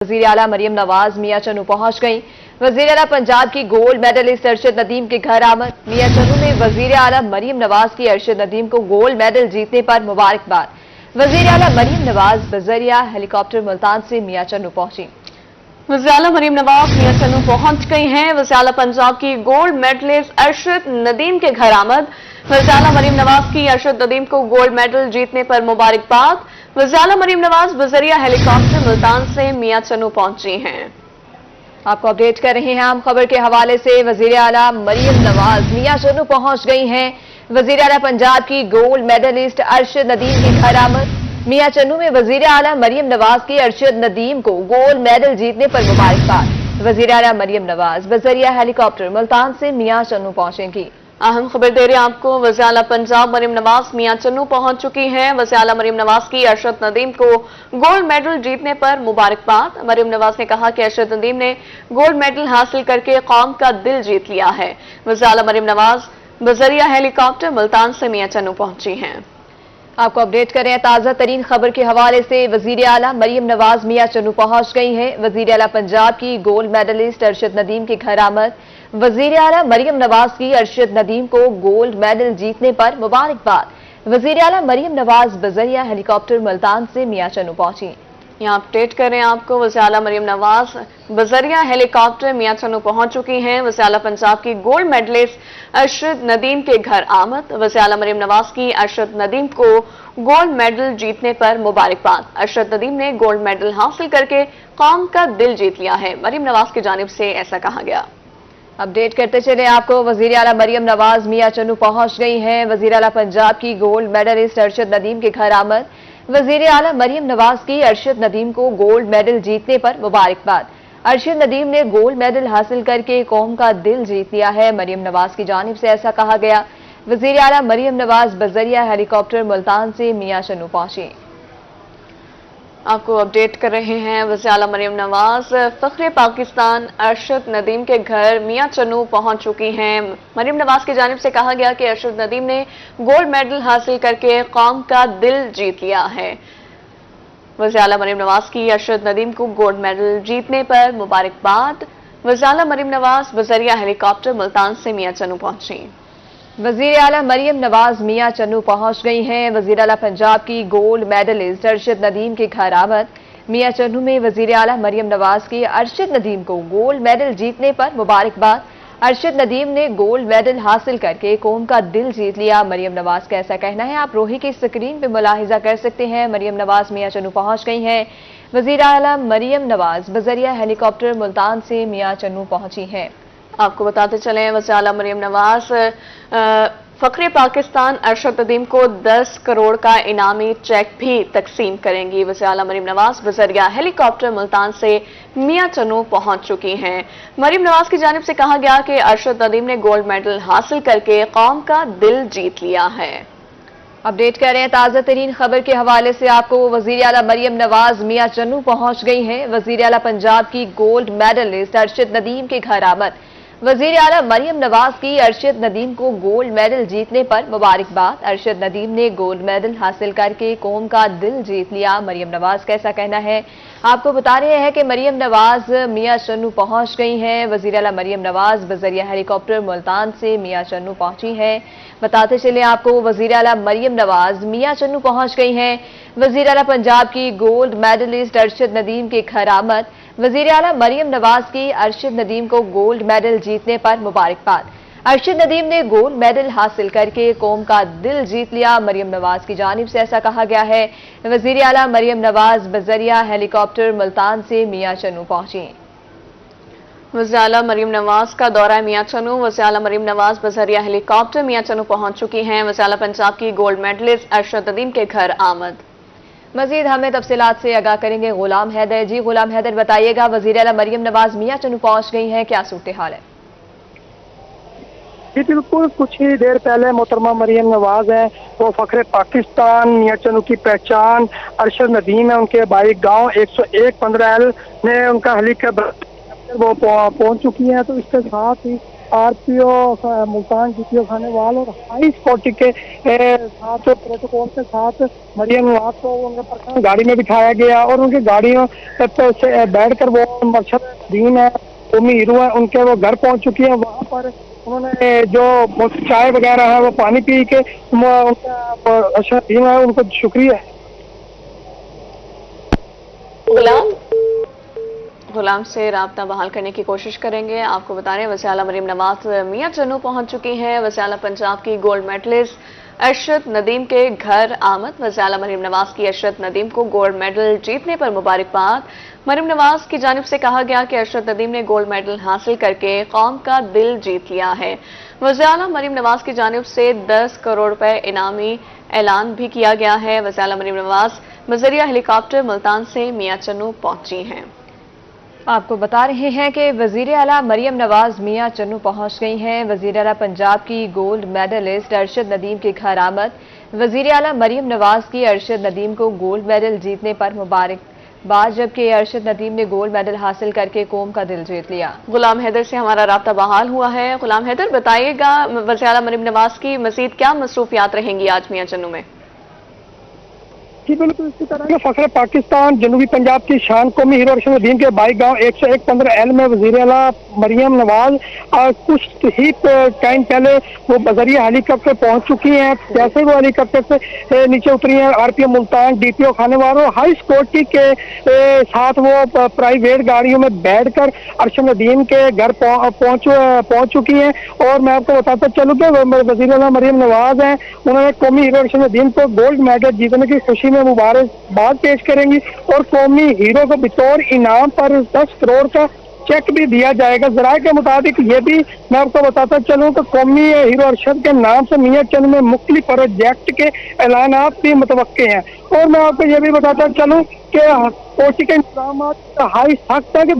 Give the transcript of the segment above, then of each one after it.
वज़ीर आला मरियम नवाज मियां चन्नू पहुंच गईं। वज़ीर आला पंजाब की गोल्ड मेडलिस्ट अरशद नदीम के घर आमद। मियां चन्नू में वज़ीर आला मरियम नवाज की अरशद नदीम को गोल्ड मेडल जीतने पर मुबारकबाद। वज़ीर आला मरियम नवाज बजरिया हेलीकॉप्टर मुल्तान से मियां चन्नू पहुंची। वज़ीर आला मरियम नवाज मियां चन्नू पहुंच गई हैं। वज़ीर आला पंजाब की गोल्ड मेडलिस्ट अरशद नदीम के घर आमद। वज़ीर आला मरियम नवाज की अरशद नदीम को गोल्ड मेडल जीतने पर मुबारकबाद। वज़ीर आला मरियम नवाज बजरिया हेलीकॉप्टर मुल्तान से मियां चन्नू पहुंची हैं। आपको अपडेट कर रहे हैं हम खबर के हवाले से। वज़ीर आला मरियम नवाज मियां चन्नू पहुंच गई हैं। वज़ीर आला पंजाब की गोल्ड मेडलिस्ट अरशद नदीम के घर आमद। मियां चन्नू में वज़ीर आला मरियम नवाज की अरशद नदीम को गोल्ड मेडल जीतने पर मुबारकबाद। वज़ीर आला मरियम नवाज बजरिया हेलीकॉप्टर मुल्तान से मियां चन्नू पहुंचेंगी। अहम खबर दे रहे हैं आपको। वज़ीर आला पंजाब मरियम नवाज मियां चन्नू पहुंच चुकी हैं। वज़ीर आला मरियम नवाज की अरशद नदीम को गोल्ड मेडल जीतने पर मुबारकबाद। मरियम नवाज ने कहा कि अरशद नदीम ने गोल्ड मेडल हासिल करके कौम का दिल जीत लिया है। वज़ीर आला मरियम नवाज बजरिया हेलीकॉप्टर मुल्तान से मियां चन्नू पहुंची हैं। आपको अपडेट करें ताज़ा तरीन खबर के हवाले से। वज़ीर आला मरियम नवाज मियां चन्नू पहुंच गई हैं। वज़ीर आला पंजाब की गोल्ड मेडलिस्ट अरशद नदीम के घर आमद। वज़ीर आला मरियम नवाज की अरशद नदीम को गोल्ड मेडल जीतने पर मुबारकबाद। वज़ीर आला मरियम नवाज बजरिया हेलीकॉप्टर मुल्तान से मियां चन्नू पहुंची। यहाँ अपडेट कर रहे हैं आपको। वज़ीर आला मरियम नवाज बजरिया हेलीकॉप्टर मियां चन्नू पहुंच चुकी हैं। वज़ीर आला पंजाब की गोल्ड मेडलिस्ट अरशद नदीम के घर आमद। वज़ीर आला मरियम नवाज की अरशद नदीम को गोल्ड मेडल जीतने पर मुबारकबाद। अरशद नदीम ने गोल्ड मेडल हासिल करके कौम का दिल जीत लिया है। मरियम नवाज की जानिब से ऐसा कहा गया। अपडेट करते चले आपको। वज़ीर आला मरियम नवाज मियां चन्नू पहुंच गई हैं। वज़ीर आला पंजाब की गोल्ड मेडलिस्ट अरशद नदीम के घर आमद। वज़ीर आला मरियम नवाज की अरशद नदीम को गोल्ड मेडल जीतने पर मुबारकबाद। अरशद नदीम ने गोल्ड मेडल हासिल करके कौम का दिल जीत लिया है। मरियम नवाज की जानिब से ऐसा कहा गया। वज़ीर आला मरियम नवाज बजरिया हेलीकॉप्टर मुल्तान से मियां चन्नू पहुंची। आपको अपडेट कर रहे हैं। वज़ीर आला मरियम नवाज फ़ख्रे पाकिस्तान अरशद नदीम के घर मियां चन्नू पहुंच चुकी हैं। मरियम नवाज की जानिब से कहा गया कि अरशद नदीम ने गोल्ड मेडल हासिल करके कौम का दिल जीत लिया है। वज़ीर आला मरियम नवाज की अरशद नदीम को गोल्ड मेडल जीतने पर मुबारकबाद। वज़ीर आला मरियम नवाज बजरिया हेलीकॉप्टर मुल्तान से मियां चन्नू पहुंची। वज़ीर आला मरियम नवाज मियां चन्नू पहुंच गई हैं। वज़ीर आला पंजाब की गोल्ड मेडलिस्ट अरशद नदीम के घर आमद। मियां चन्नू में वज़ीर आला मरियम नवाज की अरशद नदीम को गोल्ड मेडल जीतने पर मुबारकबाद। अरशद नदीम ने गोल्ड मेडल हासिल करके कौम का दिल जीत लिया। मरियम नवाज का ऐसा कहना है। आप रोही की स्क्रीन पर मुलाहिजा कर सकते हैं। मरियम नवाज मियां चन्नू पहुंच गई हैं। वज़ीर आला मरियम नवाज बजरिया हेलीकॉप्टर मुल्तान से मियां चन्नू पहुंची हैं। आपको बताते चलें, वज़ीर आला मरियम नवाज फ़ख्रे पाकिस्तान अरशद नदीम को 10 करोड़ का इनामी चेक भी तकसीम करेंगी। वज़ीर आला मरियम नवाज बजरिया हेलीकॉप्टर मुल्तान से मियां चन्नू पहुंच चुकी हैं। मरियम नवाज की जानिब से कहा गया कि अरशद नदीम ने गोल्ड मेडल हासिल करके कौम का दिल जीत लिया है। अपडेट कर रहे हैं ताज़ा तरीन खबर के हवाले से आपको। वज़ीर आला मरियम नवाज मियां चन्नू पहुंच गई हैं। वज़ीर आला पंजाब की गोल्ड मेडलिस्ट अरशद नदीम के घर आमद। वज़ीर आला मरियम नवाज की अरशद नदीम को गोल्ड मेडल जीतने पर मुबारकबाद। अरशद नदीम ने गोल्ड मेडल हासिल करके कौम का दिल जीत लिया। मरियम नवाज का ऐसा कहना है। आपको बता रहे हैं कि मरियम नवाज मियां चन्नू पहुंच गई हैं। वज़ीर आला मरियम नवाज बजरिया हेलीकॉप्टर मुल्तान से मियां चन्नू पहुंची हैं। बताते चले आपको। वज़ीर आला मरियम नवाज मियां चन्नू पहुंच गई हैं। वज़ीर आला पंजाब की गोल्ड मेडलिस्ट अरशद नदीम के घर आमद। वज़ीर आला मरियम नवाज की अरशद नदीम को गोल्ड मेडल जीतने पर मुबारकबाद। अरशद नदीम ने गोल्ड मेडल हासिल करके कौम का दिल जीत लिया। मरियम नवाज की जानिब से ऐसा कहा गया है। वज़ीर आला मरियम नवाज बजरिया हेलीकॉप्टर मुल्तान से मियां चन्नू पहुंची। वज़ीर आला मरियम नवाज का दौरा मियां चन्नू। वज़ीर आला मरियम नवाज बजरिया हेलीकॉप्टर मियां चन्नू पहुंच चुकी हैं। वज़ीर आला पंजाब की गोल्ड मेडलिस्ट अरशद नदीम के घर आमद। मजीद हमें तफसीलात से आगाह करेंगे गुलाम हैदर। जी गुलाम हैदर, बताइएगा। वज़ीर आला मरियम नवाज मियां चन्नू पहुंच गई हैं, क्या सूरत हाल है? जी बिल्कुल, कुछ ही देर पहले मोहतरमा मरियम नवाज है वो फ़ख्रे पाकिस्तान मियां चन्नू की पहचान अरशद नदीम है। उनके भाई गांव 101 15L ने उनका हेलीकॉप्टर वो पहुंच चुकी हैं। तो इसके साथ ही RPO मुल्तान GPO खानेवाल और हाई सिक्योरिटी के साथ प्रोटोकॉल के साथ मरियम नवाज को उनके पर गाड़ी में बिठाया गया और उनकी गाड़ियों से बैठकर वो अरशद नदीम है, कौमी हीरो है, उनके वो घर पहुंच चुकी है। वहां पर उन्होंने जो चाय वगैरह है वो पानी पी के उनका अरशद नदीम है, उनको शुक्रिया। गुलाम से राब्ता बहाल करने की कोशिश करेंगे। आपको बता रहे हैं वज़ीर आला मरियम नवाज मियां चन्नू पहुंच चुकी हैं। वज़ीर आला पंजाब की गोल्ड मेडलिस्ट अरशद नदीम के घर आमद। वज़ीर आला मरियम नवाज की अरशद नदीम को गोल्ड मेडल जीतने पर मुबारकबाद। मरियम नवाज की जानिब से कहा गया कि अरशद नदीम ने गोल्ड मेडल हासिल करके कौम का दिल जीत लिया है। वज़ीर आला मरियम नवाज की जानिब से 10 करोड़ रुपए इनामी ऐलान भी किया गया है। वज़ीर आला मरियम नवाज बज़रिया हेलीकॉप्टर मुल्तान से मियां चन्नू पहुंची हैं। आपको बता रहे हैं कि वज़ीर आला मरियम नवाज मियां चन्नू पहुंच गई हैं। वज़ीर आला पंजाब की गोल्ड मेडलिस्ट अरशद नदीम के घर आमद। वज़ीर आला मरियम नवाज की अरशद नदीम को गोल्ड मेडल जीतने पर मुबारकबाद, जबकि अरशद नदीम ने गोल्ड मेडल हासिल करके कौम का दिल जीत लिया। गुलाम हैदर से हमारा राब्ता बहाल हुआ है। गुलाम हैदर, बताइएगा वज़ीर आला मरियम नवाज की मज़ीद क्या मसरूफियात रहेंगी आज मियां चन्नू में? जी बिल्कुल, इसी तरह फखरे पाकिस्तान जनूबी पंजाब की शान कौमी हीरो अरशद नदीम के बाई गांव 101-15L में वज़ीर आला मरियम नवाज कुछ ही टाइम पहले वो बज़रिया हेलीकॉप्टर पहुंच चुकी हैं। जैसे वो हेलीकॉप्टर से नीचे उतरी हैं, RPO मुल्तान DPO खानेवाल और हाई सिक्योरिटी के साथ वो प्राइवेट गाड़ियों में बैठकर अरशद नदीम के घर पहुंच चुकी हैं। और मैं आपको बताता चलूँ कि वज़ीर आला मरियम नवाज हैं, उन्होंने कौमी हीरो अरशद नदीम को गोल्ड मेडल जीतने की खुशी में मुबारकबाद पेश करेंगी और कौमी हीरो को बतौर इनाम पर 10 करोड़ का चेक भी दिया जाएगा। जराये के मुताबिक ये भी मैं आपको बताता चलूँ कि कौमी हीरो अरशद के नाम से मियां चन्नू में मुख्तलिफ प्रोजेक्ट के ऐलानात भी मुतवक्के हैं। और मैं आपको ये भी बताता चलूँ कि कोर्ट के इंतजाम हाई सख्त है कि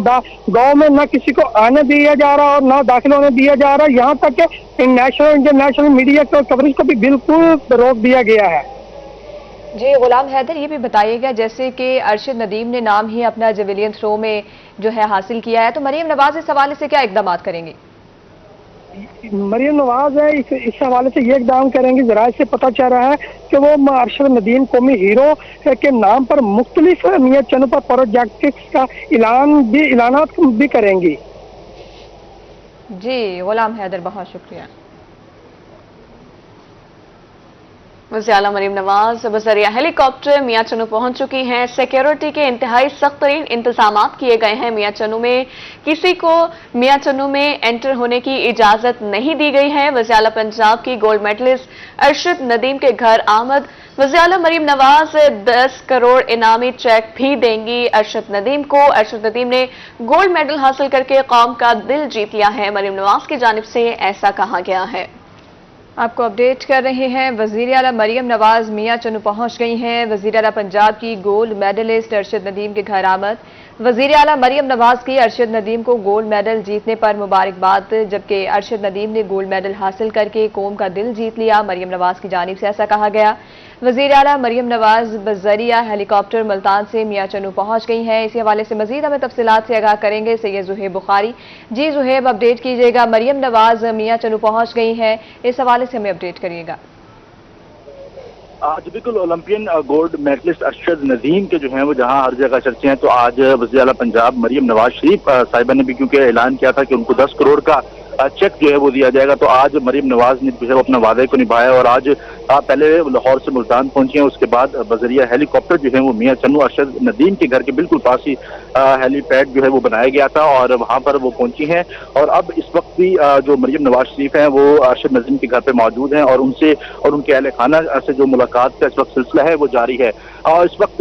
गाँव में न किसी को आने दिया जा रहा और न दाखिल होने दिया जा रहा। यहाँ तक कि नेशनल इंटरनेशनल मीडिया कवरेज को भी बिल्कुल रोक दिया गया है। जी गुलाम हैदर, ये भी बताइएगा जैसे कि अरशद नदीम ने नाम ही अपना जेवलियन थ्रो में जो है हासिल किया है, तो मरियम नवाज इस हवाले से क्या इकदाम करेंगी? मरियम नवाज है इस हवाले से ये इकदाम करेंगी। जराये से पता चल रहा है कि वो अरशद नदीम कौमी हीरो के नाम पर मुख्तलिफ मियां चन्नू पर प्रोजेक्ट का ऐलानात भी करेंगी। जी गुलाम हैदर, बहुत शुक्रिया। वज़ीर आला मरियम नवाज बज़रिया हेलीकॉप्टर मियां चन्नू पहुंच चुकी हैं। सिक्योरिटी के इंतहाई सख्त तरीन इंतजाम किए गए हैं। मियां चन्नू में किसी को मियां चन्नू में एंटर होने की इजाजत नहीं दी गई है। वज़ीर आला पंजाब की गोल्ड मेडलिस्ट अरशद नदीम के घर आमद। वज़ीर आला मरियम नवाज 10 करोड़ इनामी चेक भी देंगी अरशद नदीम को। अरशद नदीम ने गोल्ड मेडल हासिल करके कौम का दिल जीत लिया है। मरियम नवाज की जानिब से ऐसा कहा गया है। आपको अपडेट कर रहे हैं, वज़ीर आला मरियम नवाज मियां चन्नू पहुंच गई हैं। वज़ीर आला पंजाब की गोल्ड मेडलिस्ट अरशद नदीम के घर आमद। वज़ीर आला मरियम नवाज की अरशद नदीम को गोल्ड मेडल जीतने पर मुबारकबाद, जबकि अरशद नदीम ने गोल्ड मेडल हासिल करके कौम का दिल जीत लिया। मरियम नवाज की जानिब से ऐसा कहा गया। वज़ीर आला मरियम नवाज बज़रिया हेलीकॉप्टर मुल्तान से मियां चन्नू पहुंच गई हैं। इसी हवाले से मजीद हमें तफसीलात से आगाह करेंगे सैयद ज़ुहैब बुखारी। जी ज़ुहैब, अपडेट कीजिएगा, मरियम नवाज मियां चन्नू पहुंच गई हैं, इस हवाले से हमें अपडेट करिएगा। आज बिल्कुल Olympian gold medallist Arshad Nadeem के जो हैं वो जहां हर जगह चर्चे हैं, तो आज वज़ीर आला पंजाब मरियम नवाज शरीफ साहिबा ने भी क्योंकि ऐलान किया था कि उनको 10 करोड़ का चेक जो है वो दिया जाएगा, तो आज मरियम नवाज ने जो है अपना वादे को निभाया और आज पहले लाहौर से मुल्तान पहुंची हैं। उसके बाद बज़रिया हेलीकॉप्टर जो है वो मियां चन्नू अरशद नदीम के घर के बिल्कुल पास ही हेलीपैड जो है वो बनाया गया था और वहां पर वो पहुंची हैं। और अब इस वक्त भी जो मरियम नवाज शरीफ हैं वो अरशद नदीम के घर पे मौजूद हैं और उनसे और उनके अहले खाना से जो मुलाकात का इस वक्त सिलसिला है वो जारी है। और इस वक्त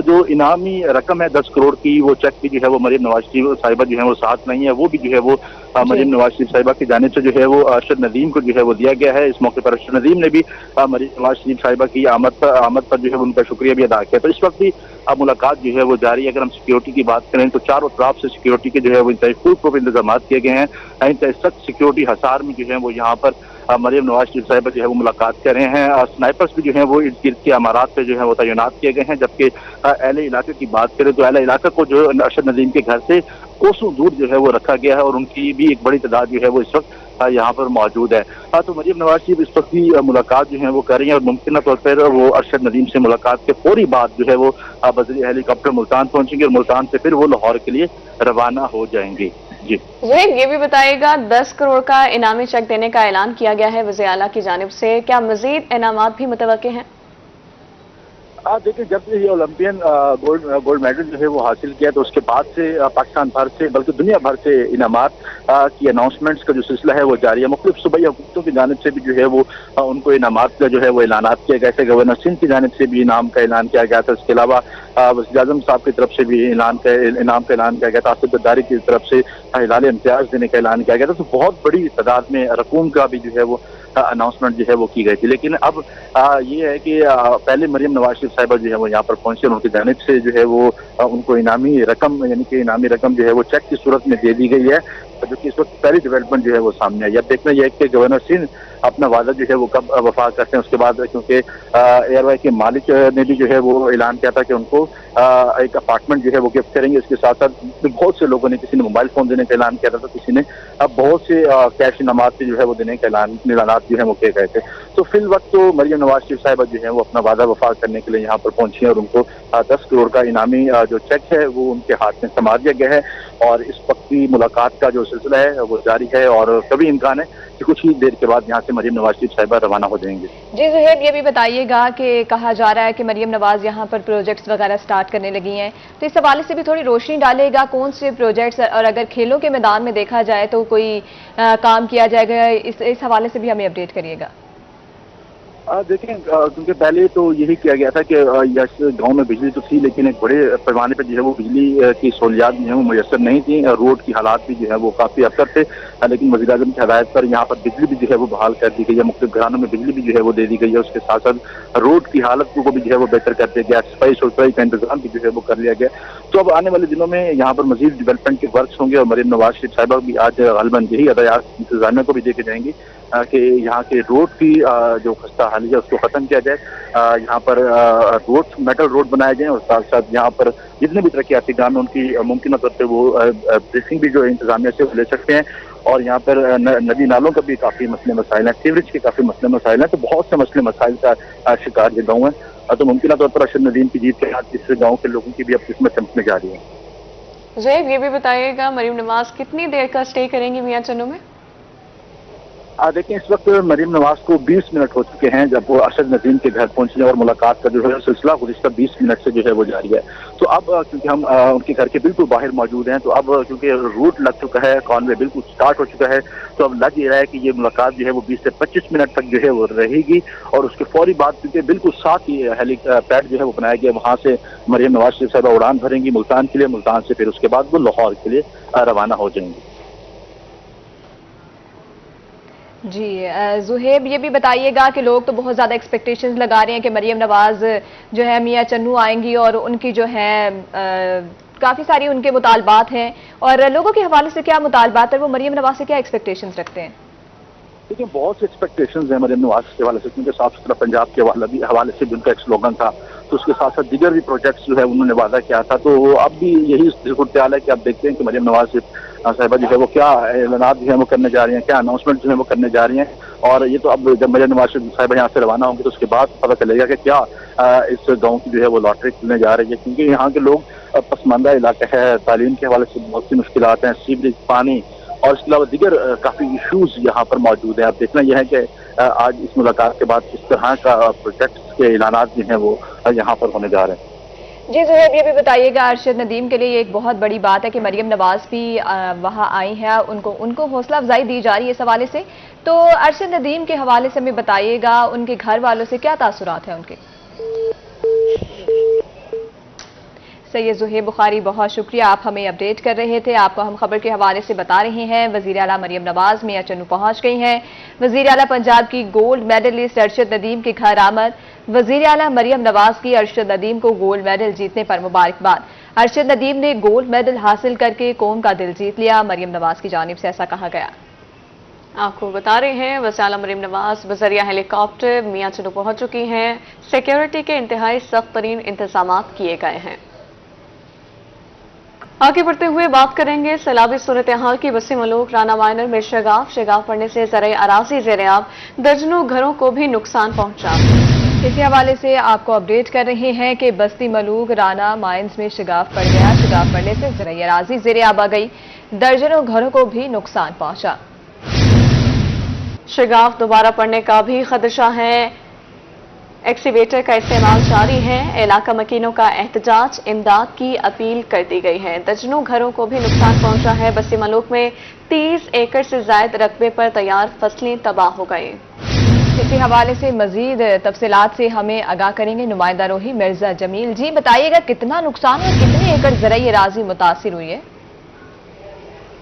जो इनामी रकम है 10 करोड़ की, वो चेक भी जो है वो मरियम नवाज शरीफ साहिबा जो है वो साथ नहीं है, वो भी जो है वो मरियम नवाज शरीफ साहिबा की जानिब से जो है वो अरशद नदीम को जो है वो दिया गया है। इस मौके पर अरशद नदीम ने भी मरियम नवाज शरीफ साहिबा की आमद पर जो है उनका शुक्रिया भी अदा किया। तो इस वक्त भी मुलाकात जो है वो जारी है। अगर हम सिक्योरिटी की बात करें तो चारों तरफ से सिक्योरिटी के जो है वो इंतहाई फुल प्रूफ इंतजाम किए गए हैं। इंतहाई सख्त सिक्योरिटी हसार में जो है वो यहाँ पर मरियम नवाज शरीफ साहिबा जो है वो मुलाकात कर रहे हैं। स्नाइपर्स भी जो है वो इर्द गिर्द के अमारात पे जो है वो तैनात किए गए हैं। जबकि अहले इलाके की बात करें तो अहले इलाका को जो अरशद नदीम के घर से कोसों दूर जो है वो रखा गया है और उनकी भी एक बड़ी तादाद जो है वो इस वक्त यहाँ पर मौजूद है। तो मरियम नवाज शरीफ इस वक्त भी मुलाकात जो है वो कर रही हैं और मुमकिन तौर पर वो अरशद नदीम से मुलाकात के फौरी बाद जो है वो बजरी हेलीकॉप्टर मुल्तान पहुंचेंगे और मुल्तान से फिर वो लाहौर के लिए रवाना हो जाएंगे। जी ज़ुहैब, ये भी बताइएगा 10 करोड़ का इनामी चेक देने का ऐलान किया गया है वज़ीर आला की जानिब से, क्या मजीद इनामात भी मुतवक्के हैं? देखिए, जब से ये ओलंपियन गोल्ड मेडल जो है वो हासिल किया तो उसके बाद से पाकिस्तान भर से बल्कि दुनिया भर से इनामात की अनाउंसमेंट्स का जो सिलसिला है वो जारी है। मुख्तलिफ सूबाई हुकूमतों की जानिब से भी जो है वो उनको इनामात का जो है वो ऐलानात किया गया था। गवर्नर सिंध की जानिब से भी इनाम का ऐलान किया गया था। इसके अलावा वज़ीर आज़म साहब की तरफ से भी इनाम का ऐलान किया गया था। आसिफ जरदारी की तरफ से हिलाल इम्तियाज देने का ऐलान किया गया था। तो बहुत बड़ी तादाद में रकूम का भी जो है वो अनाउंसमेंट जो है वो की गई थी। लेकिन अब ये है कि पहले मरियम नवाज शरीफ साहिबा जो है वो यहाँ पर पहुंचे और उनकी जानिब से जो है वो उनको इनामी रकम यानी कि इनामी रकम जो है वो चेक की सूरत में दे दी गई है, जो कि इस वक्त पहली डेवलपमेंट जो है वो सामने आई। अब देखना यह है कि गवर्नर सिंध अपना वादा जो है वो कब वफा करते हैं उसके बाद, क्योंकि एयरवाई के मालिक ने भी जो है वो ऐलान किया था कि उनको एक अपार्टमेंट जो है वो गिफ्ट करेंगे। इसके साथ साथ बहुत से लोगों ने, किसी ने मोबाइल फोन देने का ऐलान किया था, किसी ने अब बहुत से कैश इनामात जो है वो देने का ऐलानात जो है वो किए गए थे। तो फिल वक्त तो मरियम नवाज शरीफ साहिबा जो है वो अपना वादा वफा करने के लिए यहाँ पर पहुंची है और उनको 10 करोड़ का इनामी जो चेक है वो उनके हाथ में थमा दिया गया है और इस वक्त की मुलाकात का जो सिलसिला है वो जारी है और कभी इम्कान है कि कुछ ही देर के बाद यहाँ से मरियम नवाज शरीफ साहिबा रवाना हो जाएंगे। जी ज़ुहैब, ये भी बताइएगा कि कहा जा रहा है कि मरियम नवाज यहाँ पर प्रोजेक्ट्स वगैरह स्टार्ट करने लगी हैं, तो इस हवाले से भी थोड़ी रोशनी डालेगा कौन से प्रोजेक्ट्स, और अगर खेलों के मैदान में देखा जाए तो कोई काम किया जाएगा, इस हवाले से भी हमें अपडेट करिएगा। देखें, क्योंकि पहले तो यही किया गया था कि गांव में बिजली तो थी लेकिन एक बड़े पैमाने पर जो है वो बिजली की सहूलियात जो है वो मुयसर नहीं थी। रोड की हालात भी जो है वो काफ़ी अबतर थे, लेकिन वज़ीर आज़म की हदायत पर यहाँ पर बिजली भी जो है वो बहाल कर दी गई है। मुख्तलिफ घरानों में बिजली भी जो है वो दे दी गई है। उसके साथ साथ रोड की हालत को भी जो है वो बेहतर कर दिया गया, सफाई सुथराई का इंतजाम भी जो है वो कर लिया गया। तो अब आने वाले दिनों में यहाँ पर मजीद डेवलपमेंट के वर्क्स होंगे और मरियम नवाज शरीफ साहिबा भी आज गलबन यही हदायत इंतजामिया को भी देके जाएंगी कि यहाँ के रोड की जो खस्ता हाली है उसको ख़त्म किया जाए, यहाँ पर मेटल रोड बनाए जाएँ और साथ साथ यहाँ पर जितने भी तरक्याती काम है उनकी मुमकिन तौर पर वो ब्रीफिंग भी जो इंतजामिया से ले सकते हैं। और यहाँ पर नदी नालों का भी काफ़ी मसले मसाइल हैं, सीवरेज के काफ़ी मसले मसाइल हैं, तो बहुत से मसले मसाइल का शिकार ये गाँव है। तो मुमकिन तौर पर अरशद नदीम की जीत के साथ इस गाँव के लोगों की भी अब किस्मत चमकने जा रही है। ज़ुहैब, ये भी बताइएगा मरियम नवाज कितनी देर का स्टे करेंगी मियां चन्नू में? देखिए, इस वक्त मरियम नवाज को 20 मिनट हो चुके हैं जब वो अरशद नदीम के घर पहुंची और मुलाकात का जो है सिलसिला गुज़िश्ता 20 मिनट से जो है वो जारी है। तो अब क्योंकि हम उनके घर के बिल्कुल बाहर मौजूद हैं, तो अब क्योंकि रूट लग चुका है, कॉन्वे बिल्कुल स्टार्ट हो चुका है, तो अब लग ये रहा है कि ये मुलाकात जो है वो 20 से 25 मिनट तक जो है वो रहेगी। और उसके फौरी बाद क्योंकि बिल्कुल साथ ही हेलीपैड जो है वो बनाया गया, वहाँ से मरियम नवाज शरीफ साहिबा उड़ान भरेंगी मुल्तान के लिए, मुल्तान से फिर उसके बाद वो लाहौर के लिए रवाना हो जाएंगी। जी ज़ुहैब, ये भी बताइएगा कि लोग तो बहुत ज़्यादा एक्सपेक्टेशंस लगा रहे हैं कि मरियम नवाज जो है मियां चन्नू आएंगी और उनकी जो है काफ़ी सारी उनके मुतालबात हैं, और लोगों के हवाले से क्या मुतालबात है, वो मरियम नवाज से क्या एक्सपेक्टेशंस रखते हैं? देखिए, बहुत से एक्सपेक्टेशंस हैं मरियम नवाज के हवाले से, क्योंकि साफ सुथरा पंजाब के हवाले से भी उनका एक स्लोगन था, तो उसके साथ साथ दीगर भी प्रोजेक्ट्स जो है उन्होंने वादा किया था। तो अब भी यही सूरत हाल है कि आप देखते हैं कि मरियम नवाज साहिबा जो है वो क्या ऐलानात जो है वो करने जा रही हैं, क्या अनाउंसमेंट जो है वो करने जा रही हैं। और ये तो अब जब मरियम नवाज साहिबा यहाँ से रवाना होंगे तो उसके बाद पता चलेगा कि क्या इस गाँव की जो है वो लॉटरी खुलने जा रही है, क्योंकि यहाँ के लोग पसमानदा इलाका है, तालीम के हवाले से बहुत सी मुश्किलात हैं, सीवरेज, पानी और इसके अलावा दीगर काफ़ी इशूज़ यहाँ पर मौजूद हैं। अब देखना यह है कि आज इस मुलाकात के बाद किस तरह का प्रोजेक्ट्स के ऐलानात जो हैं वो यहाँ पर होने जा रहे हैं। जी ज़ुहैब, ये भी बताइएगा, अरशद नदीम के लिए ये एक बहुत बड़ी बात है कि मरियम नवाज भी वहाँ आई हैं, उनको हौसला अफजाई दी जा रही है इस हवाले से। तो अरशद नदीम के हवाले से हमें बताइएगा, उनके घर वालों से क्या तासुरात हैं उनके? सैयद ज़ुहैब बुखारी, बहुत शुक्रिया, आप हमें अपडेट कर रहे थे। आपको हम खबर के हवाले से बता रहे हैं, वज़ीर आला मरियम नवाज मियां चन्नू पहुंच गई हैं। वज़ीर आला पंजाब की गोल्ड मेडलिस्ट अरशद नदीम के घर आमद। वज़ीर आला मरियम नवाज की अरशद नदीम को गोल्ड मेडल जीतने पर मुबारकबाद। अरशद नदीम ने गोल्ड मेडल हासिल करके कौम का दिल जीत लिया, मरियम नवाज की जानिब से ऐसा कहा गया। आपको बता रहे हैं वज़ीर आला मरियम नवाज बजरिया हेलीकॉप्टर मियां चन्नू पहुंच चुकी हैं। सिक्योरिटी के इंतहाई सख्त तरीन इंतजाम किए गए हैं। आगे बढ़ते हुए बात करेंगे सैलाबी सूरत हाल की। बस्ती मलूक राना माइनर में शगाफ पड़ने से ज़राए अराज़ी ज़ेर-ए-आब, दर्जनों घरों को भी नुकसान पहुंचा। इसी हवाले से आपको अपडेट कर रहे हैं कि बस्ती मलूक राना माइंस में शगाफ पड़ गया। शगाफ पड़ने से ज़राए अराज़ी ज़ेर-ए-आब आ गई, दर्जनों घरों को भी नुकसान पहुंचा। शगाफ दोबारा पड़ने का भी खदशा है। एक्सीवेटर का इस्तेमाल जारी है। इलाका मकीनों का एहतजाज, इमदाद की अपील कर दी गई है। दर्जनों घरों को भी नुकसान पहुंचा है। बस्ती मलूक में 30 एकड़ से ज्यादा रकबे पर तैयार फसलें तबाह हो गई। इसी हवाले से मजीद तफसीलात से हमें आगाह करेंगे नुमाइंदा रोही मिर्जा जमील। जी बताइएगा, कितना नुकसान और कितने एकड़ ज़राई अराज़ी मुतासिर हुई है?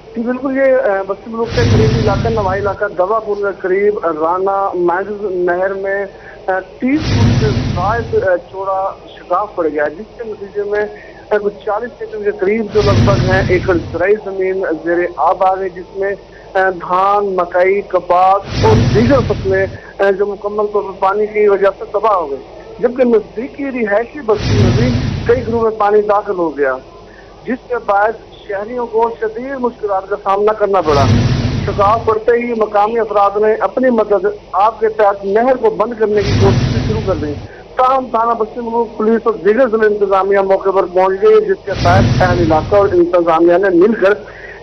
जी बिल्कुल, ये बस्ती मलूक के करीब इलाका नवाई इलाका दवापुर के करीब राना मैंस नहर में 30 फुट से ज्यादा चौड़ा शगाफ पड़ गया, जिसके नतीजे में कुछ 40 एकड़ के करीब जो लगभग है एकड़ ज़राई जमीन ज़ेरे आब आ गई, जिसमें धान, मकई, कपास और दीगर फसलें जो मुकम्मल तौर पर पानी की वजह से तबाह हो गई। जबकि नजदीकी रिहायशी बस्ती में भी कई घरों में पानी दाखिल हो गया, जिसके बाद शहरियों को शदीद मुश्किलात का सामना करना पड़ा। शगाफ पड़ते ही मकामी अफराद ने अपनी मदद आप के तहत नहर को बंद करने की कोशिश शुरू कर दी। ताहम थाना बस्ती मलूक पुलिस और दीगर जिला इंतजामिया मौके पर पहुंच गई, जिसके तहत अहल इलाका और इंतजामिया ने मिलकर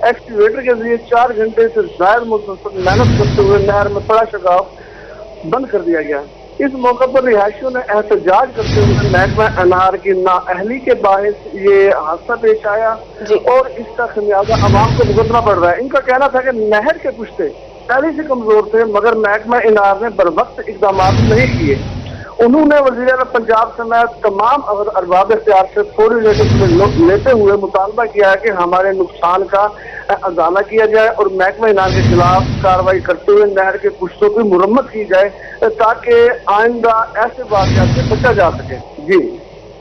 एक्सीवेटर के जरिए 4 घंटे से ज्यादा मुसलसल मेहनत करते हुए नहर में पड़ा शगाफ बंद कर दिया गया। इस मौके पर रिहायशियों ने एहतजाज करते हुए महकमा अनार की नाअहली के बायस ये हादसा पेश आया और इसका खमियाजा आवाम को भुगतना पड़ रहा है। इनका कहना था कि नहर के पुश्ते पहले से कमजोर थे, मगर महकमा अनार ने बरवक्त इकदाम नहीं किए। उन्होंने वज़ीर-ए-आला पंजाब समेत तमाम अरबाब इख्तियार से फौरी लेते हुए मुतालबा किया है कि हमारे नुकसान का अजाला किया जाए और महकमा इनार के खिलाफ कार्रवाई करते हुए नहर के पुश्तों की मुरम्मत की जाए, ताकि आइंदा ऐसे वाक़यात से बचा जा सके।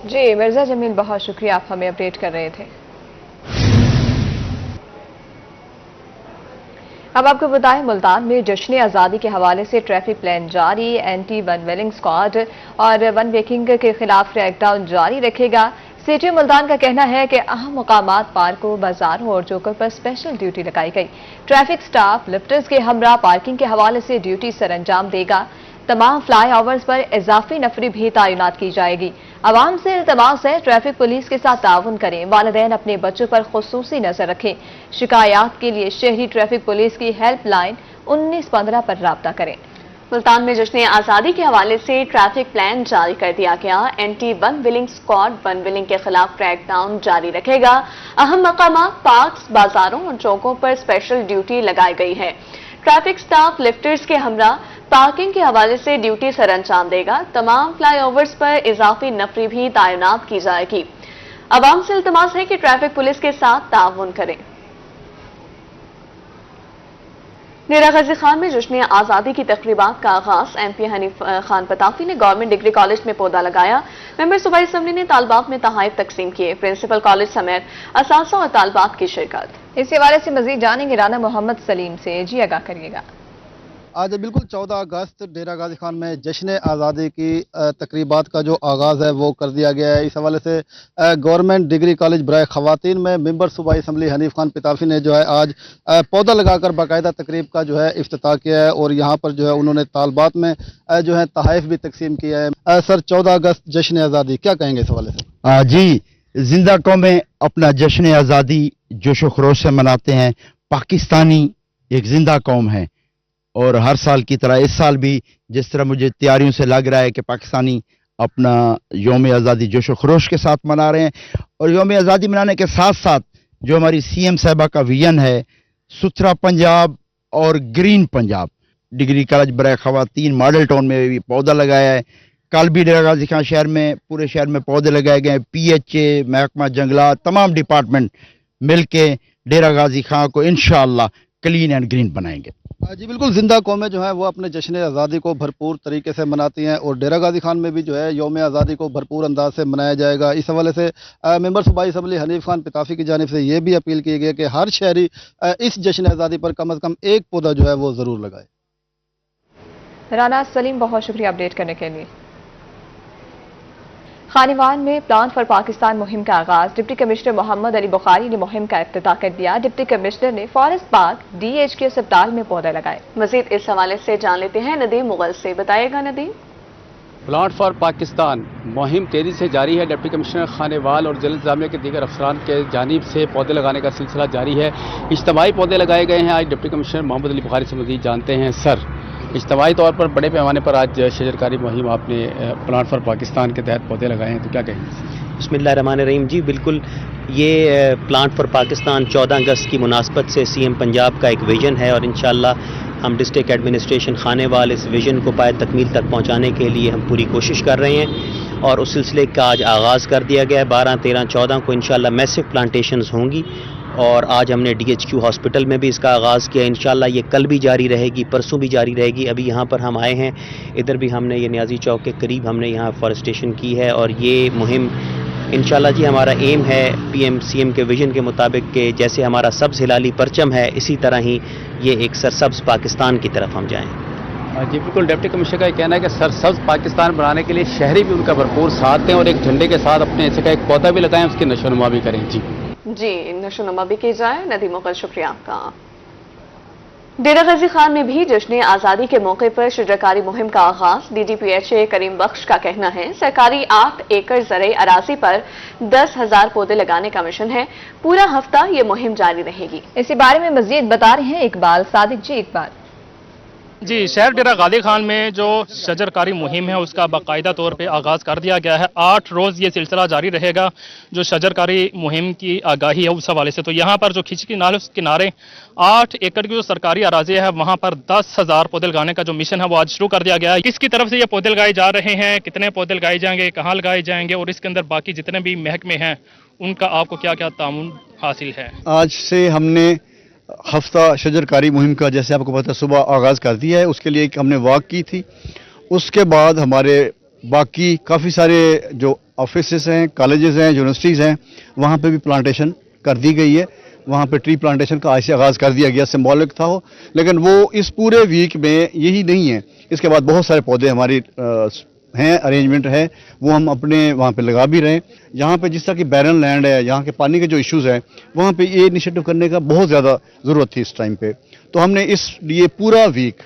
जी मिर्जा जमील, बहुत शुक्रिया, आप हमें अपडेट कर रहे थे। अब आपको बताएं, मुल्तान में जश्न आज़ादी के हवाले से ट्रैफिक प्लान जारी। एंटी वन व्हीलिंग स्क्वाड और वन वेकिंग के खिलाफ क्रैकडाउन जारी रखेगा। सिटी मुल्तान का कहना है कि अहम मकामात, पार्कों, बाजारों और चौकों पर स्पेशल ड्यूटी लगाई गई। ट्रैफिक स्टाफ लिफ्टर्स के हमरा पार्किंग के हवाले से ड्यूटी सर अंजाम देगा। तमाम फ्लाई ओवर्स पर इजाफी नफरी भी तैनात की जाएगी। आवाम से इल्तमास है ट्रैफिक पुलिस के साथ ताउन करें। वालिदैन अपने बच्चों पर खुसूसी नजर रखें। शिकायत के लिए शहरी ट्रैफिक पुलिस की हेल्पलाइन 1915 पर राब्ता करें। मुल्तान में जश्न आज़ादी के हवाले से ट्रैफिक प्लान जारी कर दिया गया। Anti one wheeling squad one wheeling के खिलाफ क्रैकडाउन जारी रखेगा। अहम मकामात, पार्क्स, बाजारों और चौकों पर स्पेशल ड्यूटी लगाई गई है। ट्रैफिक स्टाफ लिफ्टर्स के हमरा पार्किंग के हवाले से ड्यूटी सर अंजाम देगा। तमाम फ्लाई ओवर्स पर इजाफी नफरी भी तैनात की जाएगी। आवाम से इल्तमास है कि ट्रैफिक पुलिस के साथ ताउन करें। डेरा गाजी खान में जश्न आज़ादी की तकरीबात का आगाज। MP हनीफ खान पताफी ने गवर्नमेंट डिग्री कॉलेज में पौधा लगाया। मेंबर सूबाई असम्बली ने तालबात में तहाइफ तकसीम किए। प्रिंसिपल कॉलेज समेत असासा और तालबात की शिरकत। इस हवाले से मजीद जानेंगे राना मोहम्मद सलीम से। जी आगाह करिएगा। आज बिल्कुल 14 अगस्त डेरा गाजी खान में जश्न आज़ादी की तकरीबात का जो आगाज़ है वो कर दिया गया है। इस हवाले से गवर्नमेंट डिग्री कॉलेज बराए ख़वातीन में मेंबर सूबाई असम्बली हनीफ खान पिताफी ने जो है आज पौधा लगाकर बाकायदा तकरीब का जो है इफ्तिताह किया है और यहाँ पर जो है उन्होंने तालबात में जो है तहाइफ भी तकसीम किया है। सर, 14 अगस्त जश्न आज़ादी, क्या कहेंगे इस हवाले से? जी, जिंदा कौमें अपना जश्न आज़ादी जोशो खरोश से मनाते हैं। पाकिस्तानी एक जिंदा कौम है और हर साल की तरह इस साल भी जिस तरह मुझे तैयारियों से लग रहा है कि पाकिस्तानी अपना यौम आज़ादी जोशो खरोश के साथ मना रहे हैं। और यौम आज़ादी मनाने के साथ साथ जो हमारी CM साहिबा का विजन है, सुथरा पंजाब और ग्रीन पंजाब, डिग्री कॉलेज बराए ख़वातीन मॉडल टाउन में भी पौधा लगाया है। कल भी डेरा गाजी खान शहर में, पूरे शहर में पौधे लगाए गए। PHA, महकमा जंगलात, तमाम डिपार्टमेंट मिल के डेरा गाजी खान को इंशाअल्लाह क्लीन एंड ग्रीन बनाएंगे। जी बिल्कुल, जिंदा कौमें जो है वो अपने जश्न आज़ादी को भरपूर तरीके से मनाती हैं और डेरा गाजी खान में भी जो है यौम आज़ादी को भरपूर अंदाज से मनाया जाएगा। इस हवाले से मेंबर सूबाई असम्बली हनीफ खान पिताफी की जानिब से ये भी अपील की गई है कि हर शहरी इस जश्न आज़ादी पर कम अज़ कम एक पौधा जो है वो ज़रूर लगाए। राना सलीम, बहुत शुक्रिया अपडेट करने के लिए। खानेवान में प्लान फॉर पाकिस्तान मुहिम का आगाज। डिप्टी कमिश्नर मोहम्मद अली बुखारी ने मुहिम का इफ्तिताह कर दिया। डिप्टी कमिश्नर ने फॉरेस्ट पार्क DHQ अस्पताल में पौधे लगाए। मजीद इस हवाले से जान लेते हैं नदीम मुगल से। बताइएगा नदीम। प्लांट फॉर पाकिस्तान मुहिम तेजी से जारी है। डिप्टी कमिश्नर खानेवाल और जिला इंतजामिया के दीगर अफसरान के जानिब से पौधे लगाने का सिलसिला जारी है। इज्तिमाई पौधे लगाए गए हैं। आज डिप्टी कमिश्नर मोहम्मद अली बुखारी से मजीद जानते हैं। सर, इज्तिमाई तौर पर बड़े पैमाने पर आज शजरकारी मुहिम आपने प्लांट फॉर पाकिस्तान के तहत पौधे लगाए हैं, तो क्या कहेंगे? बिस्मिल्लाहिर्रहमानिर्रहीम। जी बिल्कुल, ये प्लांट फॉर पाकिस्तान 14 अगस्त की मुनासबत से CM पंजाब का एक विजन है और इंशाअल्लाह हम डिस्ट्रिक्ट एडमिनिस्ट्रेशन खानेवाल इस विजन को पाए तकमील तक पहुंचाने के लिए हम पूरी कोशिश कर रहे हैं और उस सिलसिले का आज आगाज़ कर दिया गया है। 12, 13, 14 को इंशाअल्लाह मैसिव प्लांटेशंस होंगी और आज हमने DHQ हॉस्पिटल में भी इसका आगाज़ किया। इंशाअल्लाह ये कल भी जारी रहेगी, परसों भी जारी रहेगी। अभी यहाँ पर हम आए हैं, इधर भी हमने ये न्याजी चौक के करीब हमने यहाँ फॉरेस्टेशन की है और ये मुहिम इंशाअल्लाह जी हमारा एम है PM CM के विजन के मुताबिक कि जैसे हमारा सब्ज़ हिलाली परचम है, इसी तरह ही ये एक सरसब्ज़ पाकिस्तान की तरफ हम जाएँ। जी बिल्कुल, डिप्टी कमिश्नर का ये कहना है कि सरसब्ज पाकिस्तान बनाने के लिए शहरी भी उनका भरपूर साथ दें और एक झंडे के साथ अपने ऐसे का एक पौधा भी लगाएं, उसकी नशोनुमा भी करें। जी नशोनुमा भी की जाए। नदीम मुगल, शुक्रिया आपका। डेरा गाजी खान में भी जश्न आज़ादी के मौके पर शजरकारी मुहिम का आगाज। DGPHA करीम बख्श का कहना है सरकारी 8 एकड़ ज़रई अराजी पर 10,000 पौधे लगाने का मिशन है। पूरा हफ्ता ये मुहिम जारी रहेगी। इसी बारे में मजीद बता रहे हैं इकबाल सादिक जी। इकबाल जी, शहर डेरा गाजी खान में जो शजरकारी मुहिम है उसका बाकायदा तौर पे आगाज़ कर दिया गया है। 8 रोज़ ये सिलसिला जारी रहेगा जो शजरकारी मुहिम की आगाही है उस हवाले से। तो यहाँ पर जो खिचकी नाले उस किनारे 8 एकड़ की जो सरकारी अराजी है वहाँ पर 10,000 पौधे लगाने का जो मिशन है वो आज शुरू कर दिया गया है। किसकी तरफ से ये पौधे लगाए जा रहे हैं, कितने पौधे लगाए जाएंगे, कहाँ लगाए जाएंगे और इसके अंदर बाकी जितने भी महकमे हैं उनका आपको क्या क्या तामुन हासिल है? आज से हमने हफ्ता शजरकारी मुहिम का, जैसे आपको पता है, सुबह आगाज़ कर दिया है। उसके लिए एक हमने वॉक की थी। उसके बाद हमारे बाकी काफ़ी सारे जो ऑफिसेस हैं, कॉलेजेस हैं, यूनिवर्सिटीज़ हैं, वहाँ पे भी प्लांटेशन कर दी गई है। वहाँ पे ट्री प्लांटेशन का आज से आगाज़ कर दिया गया। सिंबॉलिक था वो, लेकिन वो इस पूरे वीक में यही नहीं है। इसके बाद बहुत सारे पौधे हमारी हैं, अरेंजमेंट है, वो हम अपने वहाँ पे लगा भी रहे हैं। यहाँ पे जिस तरह की बैरन लैंड है, यहाँ के पानी के जो इश्यूज़ हैं, वहाँ पे ये इनिशिएटिव करने का बहुत ज़्यादा ज़रूरत थी इस टाइम पे। तो हमने इसलिए पूरा वीक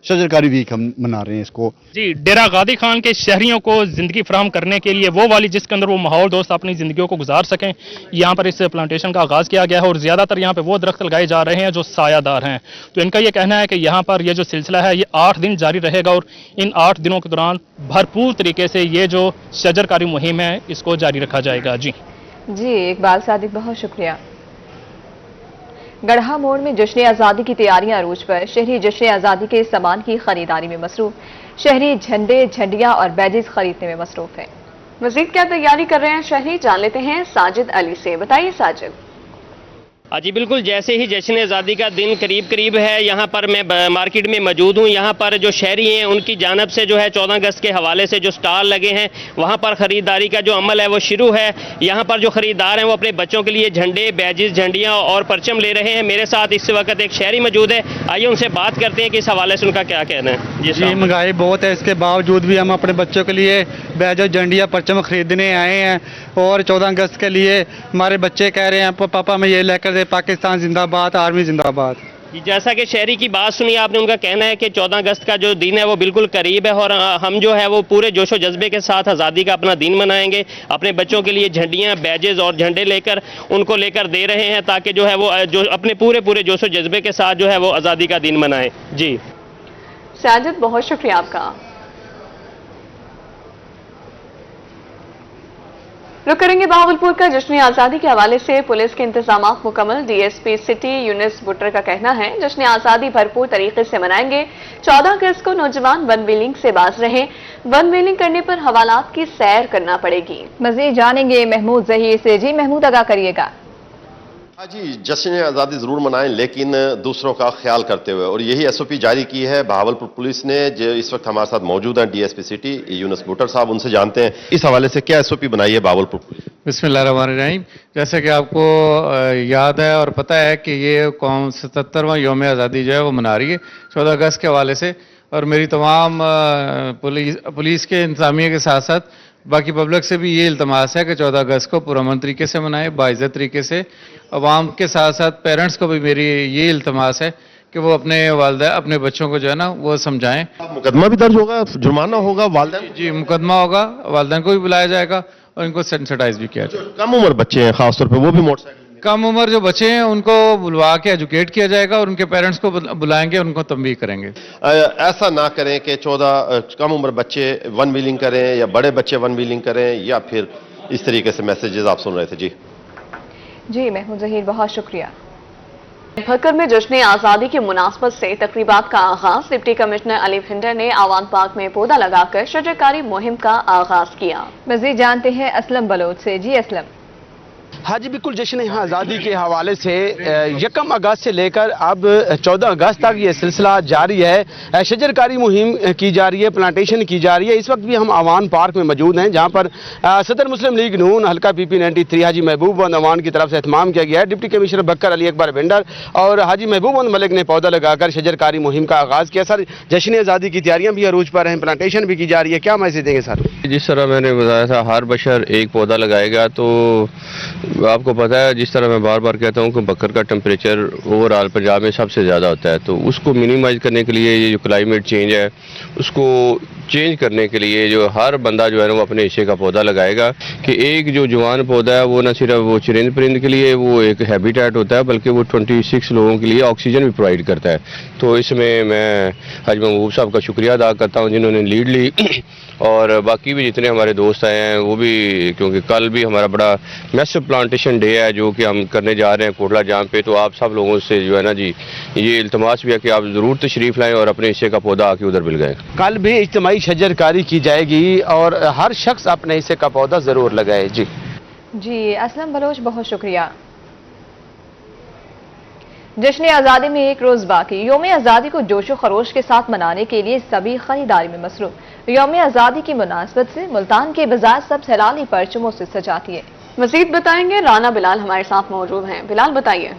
शजरकारी वीक हम मना रहे हैं इसको। जी, डेरा गाजी खान के शहरियों को जिंदगी फराहम करने के लिए वो वाली जिसके अंदर वो माहौल दोस्त अपनी जिंदगियों को गुजार सकें, यहाँ पर इस प्लांटेशन का आगाज़ किया गया है और ज़्यादातर यहाँ पे वो दरख्त लगाए जा रहे हैं जो सायादार हैं। तो इनका ये कहना है कि यहाँ पर ये जो सिलसिला है ये 8 दिन जारी रहेगा और इन 8 दिनों के दौरान भरपूर तरीके से ये जो शजरकारी मुहिम है इसको जारी रखा जाएगा। जी इकबाल सादिक, बहुत शुक्रिया। गढ़ा मोड़ में जश्न आज़ादी की तैयारियां अरूज पर। शहरी जश्न आज़ादी के सामान की खरीदारी में मसरूफ। शहरी झंडे, झंडियां और बैजेस खरीदने में मसरूफ है। मजीद क्या तैयारी कर रहे हैं शहरी, जान लेते हैं साजिद अली से। बताइए साजिद। जी बिल्कुल, जैसे ही जश्न आज़ादी का दिन करीब है, यहाँ पर मैं मार्केट में मौजूद हूँ। यहाँ पर जो शहरी हैं उनकी जानब से जो है 14 अगस्त के हवाले से जो स्टॉल लगे हैं वहाँ पर ख़रीदारी का जो अमल है वो शुरू है। यहाँ पर जो ख़रीदार हैं वो अपने बच्चों के लिए झंडे, बैजेस, झंडियाँ और परचम ले रहे हैं। मेरे साथ इस वक्त एक शहरी मौजूद है, आइए उनसे बात करते हैं कि इस हवाले से उनका क्या कहना है। जी, महंगाई बहुत है, इसके बावजूद भी हम अपने बच्चों के लिए बैज, झंडियाँ, परचम ख़रीदने आए हैं और 14 अगस्त के लिए हमारे बच्चे कह रहे हैं पापा मैं ये लेकर दे, पाकिस्तान जिंदाबाद, आर्मी जिंदाबाद। जैसा कि शहरी की बात सुनी आपने, उनका कहना है कि 14 अगस्त का जो दिन है वो बिल्कुल करीब है और हम जो है वो पूरे जोशो जज्बे के साथ आज़ादी का अपना दिन मनाएंगे। अपने बच्चों के लिए झंडियाँ, बैजेस और झंडे लेकर उनको लेकर दे रहे हैं ताकि जो है वो जो अपने पूरे जोशो जज्बे के साथ जो है वो आज़ादी का दिन मनाएं। जी साजिद, बहुत शुक्रिया आपका। रुक करेंगे बहावलपुर का। जश्न आज़ादी के हवाले से पुलिस के इंतजाम मुकम्मल। DSP सिटी यूनिस बुटर का कहना है जश्न आज़ादी भरपूर तरीके से मनाएंगे। 14 अगस्त को नौजवान वन व्हीलिंग से बाज रहें। वन व्हीलिंग करने पर हवालात की सैर करना पड़ेगी। मजीद जानेंगे महमूद जहीर से। जी महमूद, आगाह करिएगा। जी, जश्न आज़ादी ज़रूर मनाएं लेकिन दूसरों का ख्याल करते हुए, और यही SOP जारी की है बहावलपुर पुलिस ने। जो इस वक्त हमारे साथ मौजूद हैं DSP सिटी यूनुस बुटर साहब, उनसे जानते हैं इस हवाले से क्या SOP बनाई है बहावलपुर पुलिस। बिस्मिल्लाहिर्रहमानिर्रहीम। जैसे कि आपको याद है और पता है कि ये कौम 77वां यौम आज़ादी जो है वो मना रही है 14 अगस्त के हवाले से, और मेरी तमाम पुलिस के इंतजामिया के साथ साथ बाकी पब्लिक से भी ये इल्तमास है कि 14 अगस्त को पुरअमन तरीके से मनाए, बाइज़्ज़त तरीके से। अवाम के साथ साथ पेरेंट्स को भी मेरी ये इल्तमास है कि वो अपने वालिदैन अपने बच्चों को जो है ना वो समझाएं। मुकदमा भी दर्ज होगा, जुर्माना होगा वालिदैन? जी, मुकदमा होगा, वालिदैन को भी बुलाया जाएगा और इनको सेंसिटाइज भी किया जाएगा। कम उम्र बच्चे हैं खासतौर पर, वो भी मोटरसाइकिल, कम उम्र जो बच्चे हैं उनको बुलवा के एजुकेट किया जाएगा और उनके पेरेंट्स को बुलाएंगे, उनको तंबीह करेंगे। ऐसा ना करें कि 14 कम उम्र बच्चे वन व्हीलिंग करें या बड़े बच्चे वन व्हीलिंग करें, या फिर इस तरीके से मैसेजेस आप सुन रहे थे। जी महमूद जहीर, बहुत शुक्रिया। भक्कर में जश्न आज़ादी की मुनासबत से तकरीबात का आगाज डिप्टी कमिश्नर अली भिंडर ने आवान पार्क में पौधा लगाकर शजरकारी मुहिम का आगाज किया। मजीद जानते हैं असलम बलोच से। जी असलम। हाँ जी बिल्कुल, जश्न आज़ादी के हवाले से 1 अगस्त से लेकर अब 14 अगस्त तक ये सिलसिला जारी है। शजरकारी मुहिम की जा रही है, प्लांटेशन की जा रही है। इस वक्त भी हम आवान पार्क में मौजूद हैं, जहाँ पर सदर मुस्लिम लीग नून हल्का PP 93 हाजी महबूब अवान की तरफ से एहतमाम किया गया है। डिप्टी कमिश्नर बकर अली अकबर भिंडर और हाजी महबूब मलिक ने पौधा लगाकर शजरकारी मुहिम का आगाज़ किया। सर, जश्न आज़ादी की तैयारियाँ भी अरूज पर हैं, प्लांटेशन भी की जा रही है, क्या मैसेज देंगे सर? जिस तरह मैंने बताया था, हर बशर एक पौधा लगाएगा। तो आपको पता है, जिस तरह मैं बार बार कहता हूँ कि बकर का टेम्परेचर ओवरऑल पंजाब में सबसे ज़्यादा होता है, तो उसको मिनिमाइज करने के लिए ये जो क्लाइमेट चेंज है उसको चेंज करने के लिए जो हर बंदा जो है ना वो अपने हिस्से का पौधा लगाएगा। कि एक जो जवान पौधा है वो न सिर्फ वो चरिंद परिंद के लिए वो एक हैबिटेट होता है, बल्कि वो 26 लोगों के लिए ऑक्सीजन भी प्रोवाइड करता है। तो इसमें मैं हाजी महबूब साहब का शुक्रिया अदा करता हूँ जिन्होंने लीड ली, और बाकी भी जितने हमारे दोस्त आए हैं वो भी, क्योंकि कल भी हमारा बड़ा मैसिव प्लांटेशन डे है जो कि हम करने जा रहे हैं कोटला जाम पे। तो आप सब लोगों से जो है ना जी ये इल्तमास भी है कि आप ज़रूर तशरीफ़ लाएँ और अपने हिस्से का पौधा आके उधर मिल गए। कल भी इज्तिमाई शजरकारी की जाएगी और हर शख्स अपने हिस्से का पौधा ज़रूर लगाए। जी असलम बलोच, बहुत शुक्रिया। जश्न आज़ादी में एक रोज बाकी। यौम आज़ादी को जोशो खरोश के साथ मनाने के लिए सभी खरीदारी में मसरूफ। यौम आज़ादी की मुनासबत से मुल्तान के बाजार सब सैलानी परचमों से सजाती है। मजीद बताएंगे, राना बिलाल हमारे साथ मौजूद हैं। बिलाल बताइए।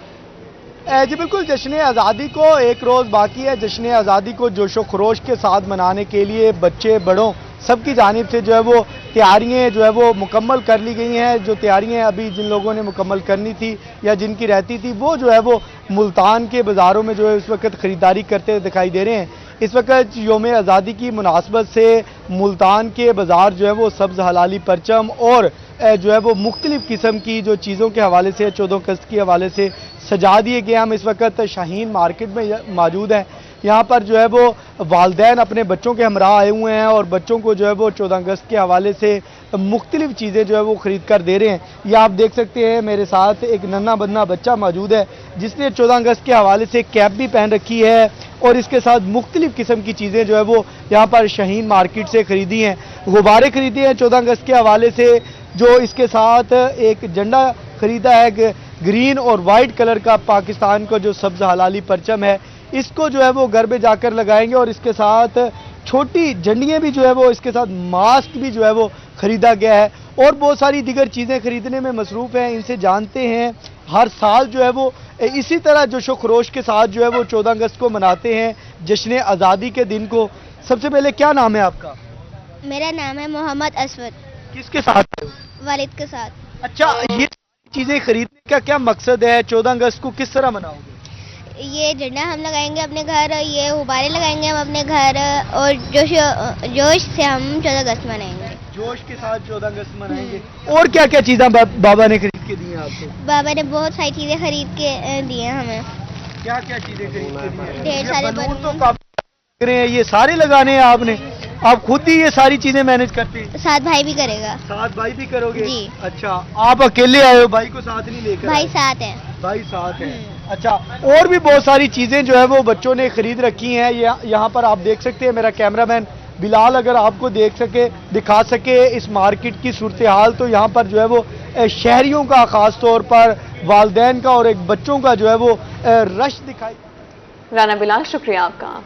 जी बिल्कुल, जश्न आज़ादी को एक रोज़ बाकी है। जश्न आज़ादी को जोशो खरोश के साथ मनाने के लिए बच्चे बड़ों सबकी जानिब से जो है वो तैयारियाँ जो है वो मुकम्मल कर ली गई हैं। जो तैयारियाँ अभी जिन लोगों ने मुकम्मल करनी थी या जिनकी रहती थी वो जो है वो मुल्तान के बाज़ारों में जो है इस वक्त ख़रीदारी करते दिखाई दे रहे हैं। इस वक्त यौम आज़ादी की मुनासबत से मुल्तान के बाज़ार जो है वो सब्ज़ हलाली परचम और जो है वो मुख्तलिफ़ किस्म की जो चीज़ों के हवाले से 14 अगस्त के हवाले से सजा दिए गए। हम इस वक्त शाहीन मार्केट में मौजूद हैं। यहाँ पर जो है वो वालिदैन अपने बच्चों के हमरा आए हुए हैं और बच्चों को जो है वो 14 अगस्त के हवाले से मुख्तलिफ़ चीज़ें जो है वो ख़रीद कर दे रहे हैं। ये आप देख सकते हैं, मेरे साथ एक नन्हा बन्ना बच्चा मौजूद है जिसने 14 अगस्त के हवाले से कैप भी पहन रखी है और इसके साथ मुख्तलिफ़ किस्म की चीज़ें जो है वो यहाँ पर शाहीन मार्केट से ख़रीदी हैं। गुब्बारे ख़रीदे हैं 14 अगस्त के हवाले से, जो इसके साथ एक झंडा ख़रीदा है ग्रीन और वाइट कलर का, पाकिस्तान का जो सब्ज़ हलाली परचम है, इसको जो है वो घर में जाकर लगाएंगे। और इसके साथ छोटी झंडियाँ भी जो है वो, इसके साथ मास्क भी जो है वो ख़रीदा गया है और बहुत सारी दीगर चीज़ें ख़रीदने में मसरूफ़ हैं। इनसे जानते हैं हर साल जो है वो इसी तरह जोशो खरोश के साथ जो है वो 14 अगस्त को मनाते हैं, जश्न आज़ादी के दिन को। सबसे पहले क्या नाम है आपका? मेरा नाम है मोहम्मद असवद। किसके साथ? वालिद के साथ। अच्छा, ये चीज़ें खरीदने का क्या मकसद है? 14 अगस्त को किस तरह मनाओगे? ये झंडा हम लगाएंगे अपने घर, ये गुब्बारे लगाएंगे हम अपने घर और जोश से हम 14 अगस्त मनाएंगे। जोश के साथ 14 अगस्त मनाएंगे। और क्या क्या चीज़ें बाबा ने खरीद के दी हैं आपको? बाबा ने बहुत सारी चीज़ें खरीद के दी हैं हमें। क्या क्या चीज़ें खरीद के दी हैं? ढेर सारे बलून तो काफी रहे हैं। ये सारे लगाने हैं आपने? आप खुद ही ये सारी चीजें मैनेज करते हैं? साथ भाई भी करेगा। साथ भाई भी करोगे? जी। अच्छा, आप अकेले आए हो, भाई को साथ नहीं लेकर? भाई साथ है। भाई साथ है। अच्छा, और भी बहुत सारी चीजें जो है वो बच्चों ने खरीद रखी हैं। यहाँ पर आप देख सकते हैं, मेरा कैमरामैन बिलाल अगर आपको दिखा सके इस मार्केट की सूरत हाल, तो यहाँ पर जो है वो शहरियों का खास तौर पर वालिदैन का और एक बच्चों का जो है वो रश दिखाई। राना बिलाल, शुक्रिया आपका।